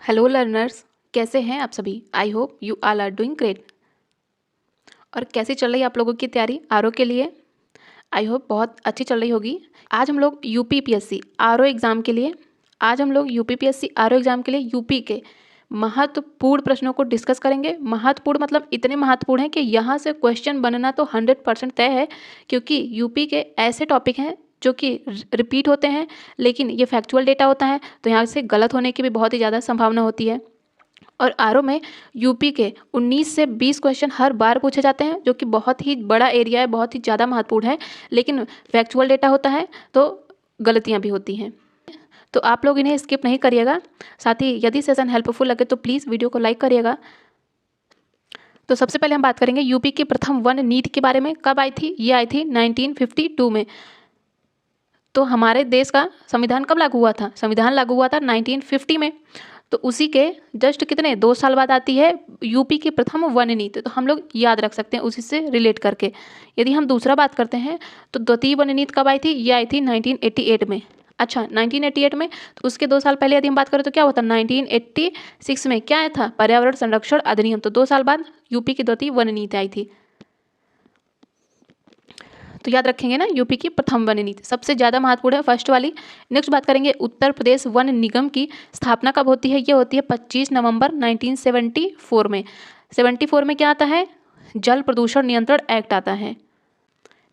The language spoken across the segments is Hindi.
हेलो लर्नर्स, कैसे हैं आप सभी। I hope you all are doing great. और कैसी चल रही है आप लोगों की तैयारी आरओ के लिए। आई होप बहुत अच्छी चल रही होगी। आज हम लोग यूपीपीएससी आरओ एग्ज़ाम के लिए यूपी के महत्वपूर्ण प्रश्नों को डिस्कस करेंगे। महत्वपूर्ण मतलब इतने महत्वपूर्ण हैं कि यहाँ से क्वेश्चन बनना तो 100% तय है, क्योंकि यूपी के ऐसे टॉपिक हैं जो कि रिपीट होते हैं, लेकिन ये फैक्चुअल डेटा होता है, तो यहाँ से गलत होने की भी बहुत ही ज़्यादा संभावना होती है। और आरओ में यूपी के 19 से 20 क्वेश्चन हर बार पूछे जाते हैं, जो कि बहुत ही बड़ा एरिया है, बहुत ही ज़्यादा महत्वपूर्ण है, लेकिन फैक्चुअल डेटा होता है तो गलतियाँ भी होती हैं। तो आप लोग इन्हें स्किप नहीं करिएगा। साथ ही यदि सेशन हेल्पफुल लगे तो प्लीज़ वीडियो को लाइक करिएगा। तो सबसे पहले हम बात करेंगे यूपी की प्रथम वन नीति के बारे में। कब आई थी? ये आई थी 1952 में। तो हमारे देश का संविधान कब लागू हुआ था? संविधान लागू हुआ था 1950 में। तो उसी के जस्ट कितने 2 साल बाद आती है यूपी की प्रथम वन नीति। तो हम लोग याद रख सकते हैं उसी से रिलेट करके। यदि हम दूसरा बात करते हैं तो द्वितीय वन नीति कब आई थी? ये आई थी 1988 में। अच्छा, 1988 में। तो उसके 2 साल पहले यदि हम बात करें तो क्या होता? 1986 में क्या आया था? पर्यावरण संरक्षण अधिनियम। तो 2 साल बाद यूपी की द्वितीय वन नीति आई थी। तो याद रखेंगे ना, यूपी की प्रथम वन नीति सबसे ज़्यादा महत्वपूर्ण है, फर्स्ट वाली। नेक्स्ट बात करेंगे उत्तर प्रदेश वन निगम की स्थापना कब होती है? ये होती है 25 नवंबर 1974 में। 74 में क्या आता है? जल प्रदूषण नियंत्रण एक्ट आता है।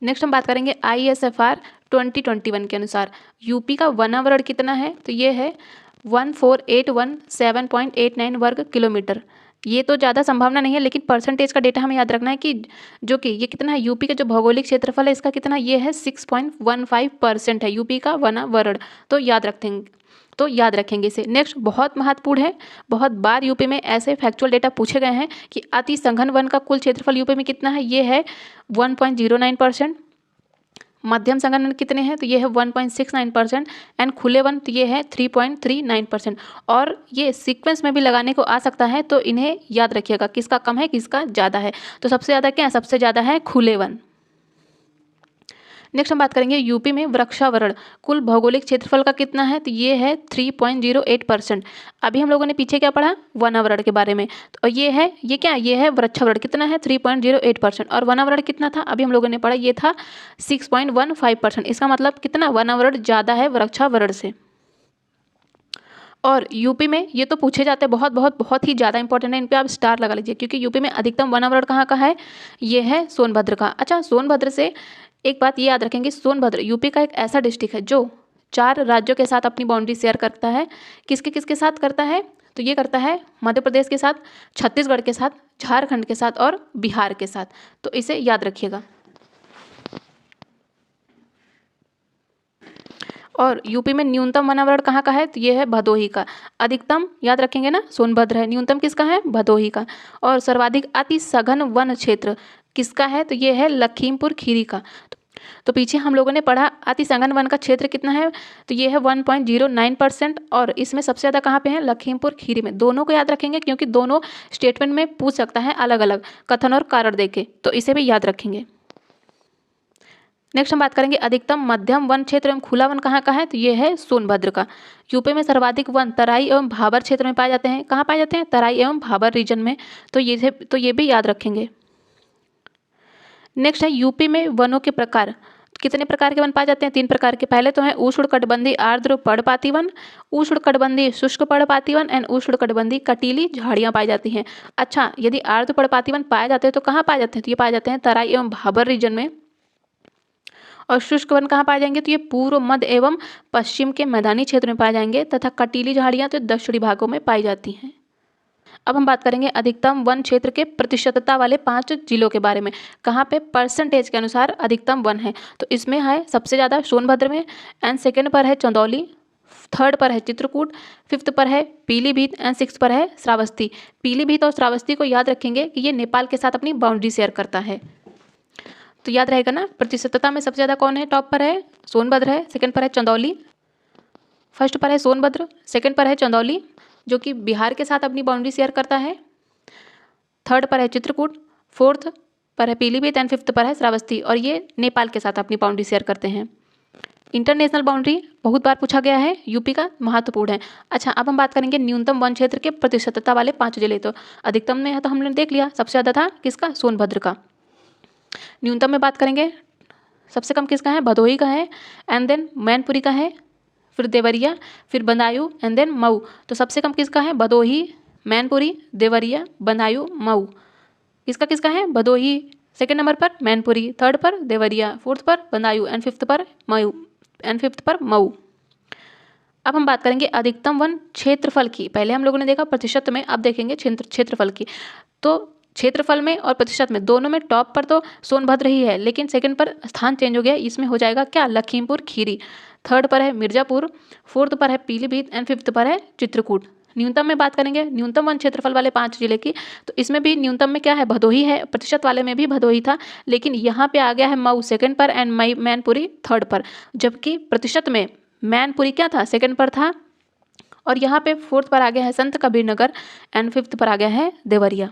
नेक्स्ट हम बात करेंगे ISFR 2021 के अनुसार यूपी का वनावरण कितना है? तो ये है 14817.89 वर्ग किलोमीटर। ये तो ज़्यादा संभावना नहीं है, लेकिन परसेंटेज का डेटा हमें याद रखना है कि जो कि ये कितना है, यूपी का जो भौगोलिक क्षेत्रफल है इसका कितना, ये है 6.15% है यूपी का वनावरण। तो याद रखेंगे इसे। नेक्स्ट बहुत महत्वपूर्ण है, बहुत बार यूपी में ऐसे फैक्चुअल डेटा पूछे गए हैं कि अति सघन वन का कुल क्षेत्रफल यूपी में कितना है? ये है 1.09%। मध्यम सघन वन कितने हैं? तो ये है 1.69%। एंड खुले वन तो ये है 3.39%। और ये सीक्वेंस में भी लगाने को आ सकता है, तो इन्हें याद रखिएगा किसका कम है किसका ज़्यादा है। तो सबसे ज़्यादा क्या है? सबसे ज़्यादा है खुले वन। नेक्स्ट हम बात करेंगे यूपी में वृक्षावरण कुल भौगोलिक क्षेत्रफल का कितना है? तो ये है 3.08%। अभी हम लोगों ने पीछे क्या पढ़ा? वनावरण के बारे में। तो ये है वृक्षावरण कितना है? 3.08%। और वनावरण कितना था? अभी हम लोगों ने पढ़ा, ये था 6.15%। इसका मतलब कितना वनावरण ज़्यादा है वृक्षावरण से। और यूपी में ये तो पूछे जाते हैं, बहुत बहुत बहुत ही ज़्यादा इंपॉर्टेंट है, इन पे आप स्टार लगा लीजिए, क्योंकि यूपी में अधिकतम वनावरण कहाँ का है? ये है सोनभद्र का। अच्छा, सोनभद्र से एक बात ये याद रखेंगे, सोनभद्र यूपी का एक ऐसा डिस्ट्रिक्ट है जो 4 राज्यों के साथ अपनी बाउंड्री शेयर करता है। किसके किसके साथ करता है? तो ये करता है मध्य प्रदेश के साथ, छत्तीसगढ़ के साथ, झारखंड के साथ और बिहार के साथ। तो इसे याद रखिएगा। और यूपी में न्यूनतम वनावरण कहाँ का है? तो ये है भदोही का। अधिकतम याद रखेंगे ना, सोनभद्र है। न्यूनतम किसका है? भदोही का। और सर्वाधिक अति सघन वन क्षेत्र किसका है? तो ये है लखीमपुर खीरी का। तो पीछे हम लोगों ने पढ़ा अति सघन वन का क्षेत्र कितना है? तो ये है 1.09%। और इसमें सबसे ज़्यादा कहाँ पे है? लखीमपुर खीरी में। दोनों को याद रखेंगे, क्योंकि दोनों स्टेटमेंट में पूछ सकता है अलग अलग कथन और कारण देके, तो इसे भी याद रखेंगे। नेक्स्ट हम बात करेंगे अधिकतम मध्यम वन क्षेत्र एवं खुला वन कहाँ का है? तो ये है सोनभद्र का। यूपी में सर्वाधिक वन तराई एवं भाबर क्षेत्र में पाए जाते हैं। कहाँ पाए जाते हैं? तराई एवं भाबर रीजन में। तो ये भी याद रखेंगे। नेक्स्ट है यूपी में वनों के प्रकार। कितने प्रकार के वन पाए जाते हैं? 3 प्रकार के। पहले तो है उष्णकटिबंधीय आर्द्र पर्णपाती वन, उष्णकटिबंधीय शुष्क पर्णपाती वन एंड उष्णकटिबंधीय कटीली झाड़ियाँ पाई जाती हैं। अच्छा, यदि आर्द्र पर्णपाती वन पाए जाते हैं तो कहाँ पाए जाते हैं? तो ये पाए जाते हैं तराई एवं भाबर रीजन में। और शुष्क वन कहाँ पाए जाएंगे? तो ये पूर्व, मध्य एवं पश्चिम के मैदानी क्षेत्र में पाए जाएंगे। तथा कटीली झाड़ियाँ तो दक्षिणी भागों में पाई जाती हैं। अब हम बात करेंगे अधिकतम वन क्षेत्र के प्रतिशतता वाले 5 जिलों के बारे में। कहाँ पे परसेंटेज के अनुसार अधिकतम वन है? तो इसमें है सबसे ज़्यादा सोनभद्र में, एंड सेकेंड पर है चंदौली, थर्ड पर है चित्रकूट, फिफ्थ पर है पीलीभीत एंड सिक्स पर है श्रावस्ती। पीलीभीत और श्रावस्ती को याद रखेंगे कि ये नेपाल के साथ अपनी बाउंड्री शेयर करता है। तो याद रहेगा ना, प्रतिशतता में सबसे ज़्यादा कौन है? टॉप पर है सोनभद्र है, सेकंड पर है चंदौली, फर्स्ट पर है सोनभद्र, सेकंड पर है चंदौली जो कि बिहार के साथ अपनी बाउंड्री शेयर करता है, थर्ड पर है चित्रकूट, फोर्थ पर है पीलीभीत एंड फिफ्थ पर है श्रावस्ती, और ये नेपाल के साथ अपनी बाउंड्री शेयर करते हैं। इंटरनेशनल बाउंड्री बहुत बार पूछा गया है, यूपी का महत्वपूर्ण है। अच्छा, अब हम बात करेंगे न्यूनतम वन क्षेत्र के प्रतिशतता वाले 5 जिले। तो अधिकतम में है तो हमने देख लिया, सबसे ज़्यादा था किसका, सोनभद्र का। न्यूनतम में बात करेंगे, सबसे कम किसका है, भदोही का है, एंड देन मैनपुरी का है, फिर देवरिया, फिर बदायूं, एंड देन मऊ। तो सबसे कम किसका है, भदोही, मैनपुरी, देवरिया, बदायूं, मऊ। किसका किसका है, भदोही सेकंड नंबर पर, मैनपुरी थर्ड पर, देवरिया फोर्थ पर, बदायूं एंड फिफ्थ पर मऊ। अब हम बात करेंगे अधिकतम वन क्षेत्रफल की। पहले हम लोगों ने देखा प्रतिशत में, अब देखेंगे क्षेत्रफल की। तो क्षेत्रफल में और प्रतिशत में दोनों में टॉप पर तो सोनभद्र ही है, लेकिन सेकंड पर स्थान चेंज हो गया, इसमें हो जाएगा क्या, लखीमपुर खीरी। थर्ड पर है मिर्जापुर, फोर्थ पर है पीलीभीत एंड फिफ्थ पर है चित्रकूट। न्यूनतम में बात करेंगे, न्यूनतम वन क्षेत्रफल वाले 5 जिले की, तो इसमें भी न्यूनतम में क्या है, भदोही है। प्रतिशत वाले में भी भदोही था, लेकिन यहाँ पे आ गया है मऊ सेकंड पर एंड मैनपुरी थर्ड पर। जबकि प्रतिशत में मैनपुरी क्या था, सेकंड पर था, और यहाँ पे फोर्थ पर आ गया है संत कबीर नगर एंड फिफ्थ पर आ गया है देवरिया।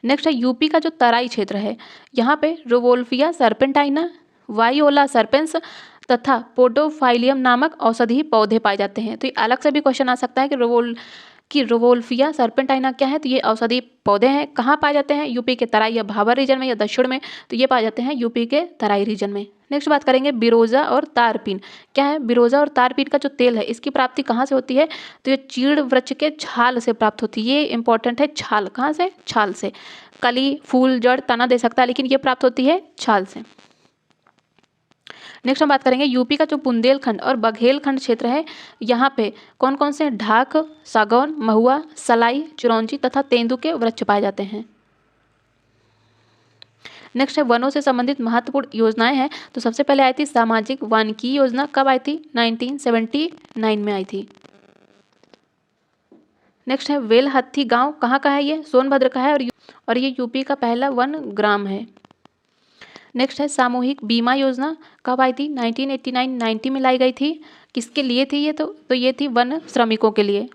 नेक्स्ट है यूपी का जो तराई क्षेत्र है, यहाँ पे रोवोल्फिया सर्पेंटाइना, वाइओला सर्पेंस तथा पोडोफाइलियम नामक औषधीय पौधे पाए जाते हैं। तो ये अलग से भी क्वेश्चन आ सकता है कि रोवोल्फिया सर्पेंटाइना क्या है, तो ये औषधीय पौधे हैं। कहाँ पाए जाते हैं, यूपी के तराई या भाबर रीजन में या दक्षिण में, तो ये पाए जाते हैं यूपी के तराई रीजन में। नेक्स्ट बात करेंगे बिरोजा और तारपीन। क्या है, बिरोजा और तारपीन का जो तेल है, इसकी प्राप्ति कहाँ से होती है, तो ये चीड़ वृक्ष के छाल से प्राप्त होती है। ये इंपॉर्टेंट है, छाल, कहाँ से, छाल से। कली, फूल, जड़, तना दे सकता है, लेकिन ये प्राप्त होती है छाल से। नेक्स्ट हम बात करेंगे यूपी का जो बुंदेलखंड और बघेलखंड क्षेत्र है, यहाँ पे कौन कौन से ढाक, सागौन, महुआ, सलाई, चिरौंजी तथा तेंदू के वृक्ष पाए जाते हैं। नेक्स्ट है वनों से संबंधित महत्वपूर्ण योजनाएं हैं। तो सबसे पहले आई थी सामाजिक वानिकी योजना, कब आई थी, 1979 में आई थी। नेक्स्ट है वेलहत्थी गांव, कहाँ का है ये, सोनभद्र का है, और ये यूपी का पहला वन ग्राम है। नेक्स्ट है सामूहिक बीमा योजना, कब आई थी, 1989-90 में लाई गई थी। किसके लिए थी ये, तो ये थी वन श्रमिकों के लिए।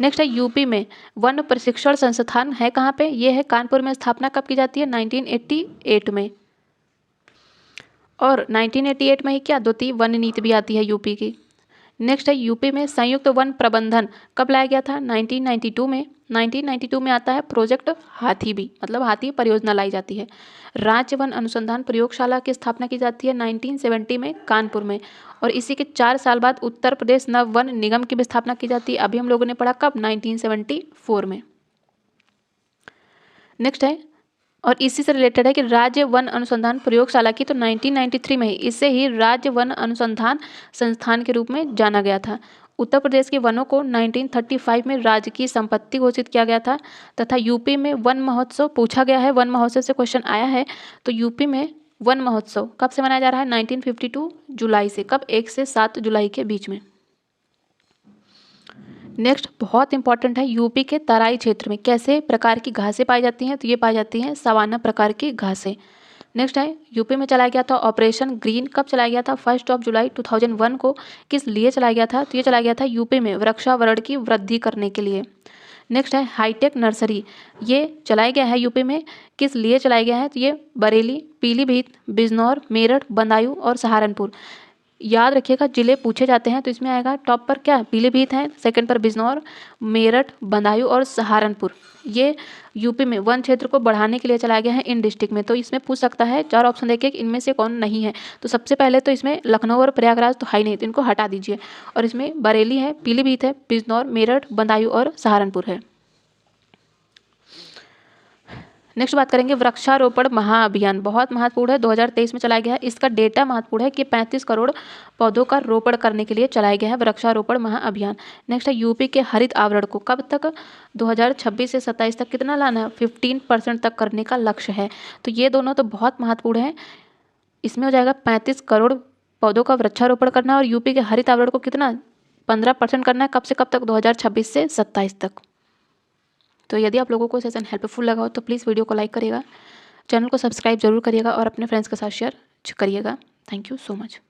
नेक्स्ट है यूपी में वन प्रशिक्षण संस्थान है, कहाँ पे, ये है कानपुर में। स्थापना कब की जाती है, 1988 में। और 1988 में ही क्या, द्वितीय वन नीति भी आती है यूपी की। नेक्स्ट है यूपी में संयुक्त वन प्रबंधन कब लाया गया था, 1992 में। 1992 में आता है प्रोजेक्ट हाथी भी, मतलब हाथी परियोजना लाई जाती है। राज्य वन अनुसंधान प्रयोगशाला की स्थापना की जाती है 1970 में कानपुर में, और इसी के 4 साल बाद उत्तर प्रदेश नव वन निगम की भी स्थापना की जाती है। अभी हम लोगों ने पढ़ा कब, 1974 में। नेक्स्ट है, और इसी से रिलेटेड है कि राज्य वन अनुसंधान प्रयोगशाला की तो 1993 में ही, इससे ही राज्य वन अनुसंधान संस्थान के रूप में जाना गया था। उत्तर प्रदेश के वनों को 1935 में राज्य की संपत्ति घोषित किया गया था। तथा यूपी में वन महोत्सव पूछा गया है, वन महोत्सव से क्वेश्चन आया है। तो यूपी में वन महोत्सव कब से मनाया जा रहा है, 1952 जुलाई से। कब, 1 से 7 जुलाई के बीच में। नेक्स्ट बहुत इंपॉर्टेंट है, यूपी के तराई क्षेत्र में कैसे प्रकार की घासें पाई जाती हैं, तो ये पाई जाती हैं सवाना प्रकार की घासें। नेक्स्ट है यूपी में चलाया गया था ऑपरेशन ग्रीन, कब चलाया गया था, 1 जुलाई 2001 को। किस लिए चलाया गया था, तो ये चलाया गया था यूपी में वृक्षावरण की वृद्धि करने के लिए। नेक्स्ट है हाईटेक नर्सरी, ये चलाया गया है यूपी में, किस लिए चलाया गया है, तो ये बरेली, पीलीभीत, बिजनौर, मेरठ, बदायूं और सहारनपुर। याद रखिएगा जिले पूछे जाते हैं तो इसमें आएगा टॉप पर क्या, पीलीभीत है, सेकंड पर बिजनौर, मेरठ, बदायूं और सहारनपुर। ये यूपी में वन क्षेत्र को बढ़ाने के लिए चलाया गया है इन डिस्ट्रिक्ट में। तो इसमें पूछ सकता है, 4 ऑप्शन देखिए इनमें से कौन नहीं है। तो सबसे पहले तो इसमें लखनऊ और प्रयागराज तो है नहीं, तो इनको हटा दीजिए। और इसमें बरेली है, पीलीभीत है, बिजनौर, मेरठ, बदायूं और सहारनपुर है। नेक्स्ट बात करेंगे वृक्षारोपण महाअभियान, बहुत महत्वपूर्ण है, 2023 में चलाया गया है। इसका डेटा महत्वपूर्ण है कि 35 करोड़ पौधों का रोपण करने के लिए चलाया गया है वृक्षारोपण महाअभियान। नेक्स्ट है यूपी के हरित आवरण को कब तक, 2026 से 27 तक कितना लाना है, 15% तक करने का लक्ष्य है। तो ये दोनों तो बहुत महत्वपूर्ण है। इसमें हो जाएगा 35 करोड़ पौधों का वृक्षारोपण करना, और यूपी के हरित आवरण को कितना, 15% करना है। कब से कब तक, 2026 से 27 तक। तो यदि आप लोगों को सेशन हेल्पफुल लगा हो तो प्लीज़ वीडियो को लाइक करिएगा, चैनल को सब्सक्राइब जरूर करिएगा और अपने फ्रेंड्स के साथ शेयर करिएगा। Thank you so much.